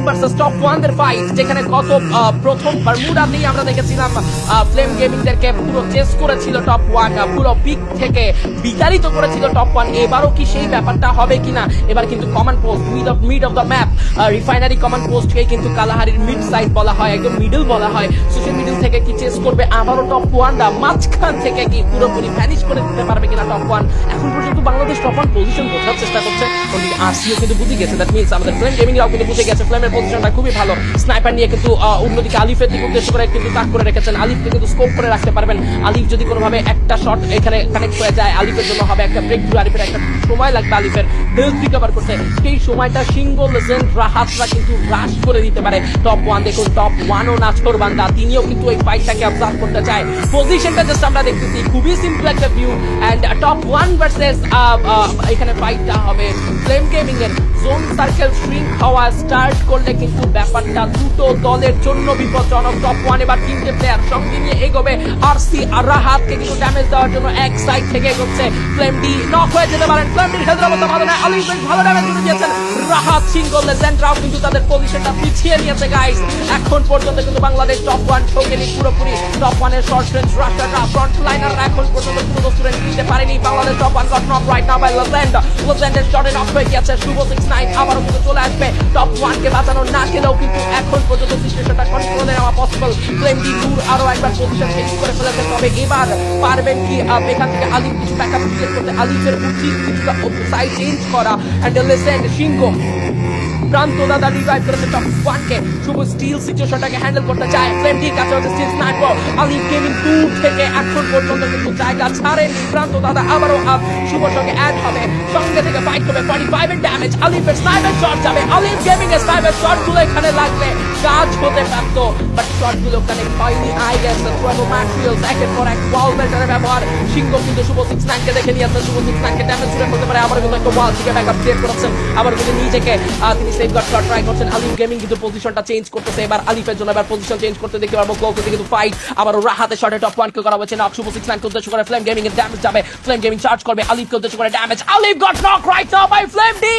Versus top 1 দের fight, যেখানে গত প্রথম বারমুডাতেই আমরা দেখেছিলাম ফ্লেম গেমিংদেরকে পুরো চেস করেছিল টপ 1, পুরো পিক থেকে বিতাড়িত করেছিল টপ 1। এবারও কি সেই ব্যাপারটা হবে কিনা? এবার কিন্তু command post mid of the map, refinery command পোস্টকে কিন্তু কালাহারির মিড সাইড বলা হয়, একদম মিডল বলা হয়। সোশ্যাল মিডল থেকে কি চেস করবে আবারও টপ 1 দা, মাঝখান থেকে কি পুরোপুরি ভ্যানিশ করে দিতে পারবে কিনা টপ 1? এখন পর্যন্ত বাংলাদেশ টপ 1 পজিশন বোঝার চেষ্টা করছে, ওদিকে আরসিও কিন্তু বুঝে গেছে। দ্যাট মিন্স আমাদের ফ্লেম গেমিং রাও কিন্তু বুঝে গেছে ফ্লেমের পজিশনটা খুবই ভালো। স্নাইপার নিয়ে কিন্তু অন্যদিকে আলিফের দিকে উদ্দেশ্য করে কিন্তু তাক করে রেখেছেন। আলিফকে কিন্তু স্কোপ করে রাখতে পারবেন। আলিফ যদি কোনোভাবে একটা শট এখানে কানেক্ট হয়ে যায়, আলিফের জন্য হবে একটা ব্রেক থ্রু। আলিফের একটা সময় লাগবে আলিফের হেলথ রিকভার করতে, সেই সময়টা সিঙ্গল লেজেন্ড রাহাতরা কিন্তু রাশ করে দিতে পারে টপ 1। দেখুন টপ 1 ও নাচকর বান্দা, তিনিও কিন্তু এই ফাইটটাকে অবজার্ভ করতে চায়। পজিশনটা জাস্ট আমরা দেখতেছি খুবই সিম্পল একটা ভিউ। এন্ড টপ 1 ভার্সেস এখানে ফাইটটা হবে ফ্লেম গেমিং এর। জোন সার্কেল শ্রিঙ্ক হওয়া স্টার্ট করলে কিন্তু ব্যাপারটা দুটো দলের জন্য বিপজ্জনক। টপ 1 এবার তিনটে প্লেয়ার সঙ্গে নিয়ে এগোবে। আরসি আর রাহাতকে কিন্তু ড্যামেজ দেওয়ার জন্য এক সাইড থেকে এগোচ্ছে। ফ্লেম ডি নক হয়ে যেতে পারেন, ফ্লেম ডির হেলথের অবস্থা ভালো নয়। আলিফ বেশ ভালো ড্যামেজ দিয়ে দিয়েছেন। রাহাত সিঙ্গল লেজেন্ডরাও কিন্তু তাদের পজিশনটা পিছিয়ে নিয়েছে গাইস। এখন পর্যন্ত কিন্তু বাংলাদেশ টপ 1 ঠকেনি পুরোপুরি। টপ 1 এর শর্ট রেঞ্জ রাশাররা, ফ্রন্ট লাইনাররা এখন পর্যন্ত পুরো স্টুডেন্ট দিতে পারেনি। Bangladesh top 1 got knock right now by legend. লেজেন্ডের শটে নক হয়ে গিয়েছে। শুভ 69 আবারও কিন্তু চলে আসবে। টপ 1 কে বাঁচানো না গেলেও কিন্তু এখন পর্যন্ত সিচুয়েশনটা কন্ট্রোলে নেওয়া পসিবল। ফ্লেম ডি দূর আরো একবার পজিশন চেঞ্জ করে ফেলেছে, তবে এবার পারবেন কি এখান থেকে আলিফ কিছু ব্যাকআপ ক্রিয়েট করতে? আলিফের উচিত কিছুটা সাইড চেঞ্জ করা। এন্ড লেজেন্ড সিংহ প্রান্ত দাদা রিভাইভ করেছে টপ 1 কে। শুভ স্টিল সিচুয়েশনটাকে হ্যান্ডেল করতে চায়। ফ্লেম ডি কাছে হচ্ছে স্টিল স্নাইপার। আলিফ গেমিং দূর থেকে এখন পর্যন্ত কিন্তু জায়গা ছাড়েনি। প্রান্ত দাদা আবারও শুভর সঙ্গে অ্যাড হবে, সঙ্গে থেকে ফাইট করবে। 45 এর ড্যামেজ, আলিফের স্নাইপার শট যাবে। আলিফ গেমিং এর স্নাইপার শটগুলো এখানে লাগবে, কাজ হতে পারত, বাট শটগুলো কানেক্ট হয়নি। I guess the travel materials একের পর এক ওয়াল মেটারের ব্যবহার। সিংহ কিন্তু শুভ 69 কে দেখে নিয়েছে। শুভ 69 কে ড্যামেজ শুরু করতে পারে। আবার কিন্তু একটা ওয়াল থেকে ব্যাকআপ ক্রিয়েট করেছেন। আবার কিন্তু নিজেকে তিনি সেফগার্ড করার ট্রাই করছেন। আলিফ গেমিং কিন্তু পজিশনটা চেঞ্জ করতেছে। এবার আলিফের জন্য এবার পজিশন চেঞ্জ করতে দেখতে পারবো। ক্লোজ থেকে কিন্তু ফাইট আবার রাহাতের শটে টপ 1 কে করা হচ্ছে নক। শুভ 69 কে উদ্দেশ্য করে ফ্লেম গেমিং এর ড্যামেজ যাবে। ফ্লেম গেমিং চার্জ করবে, আলিফকে উদ্দেশ্য করে damage. Alif got knock right now by Flame D.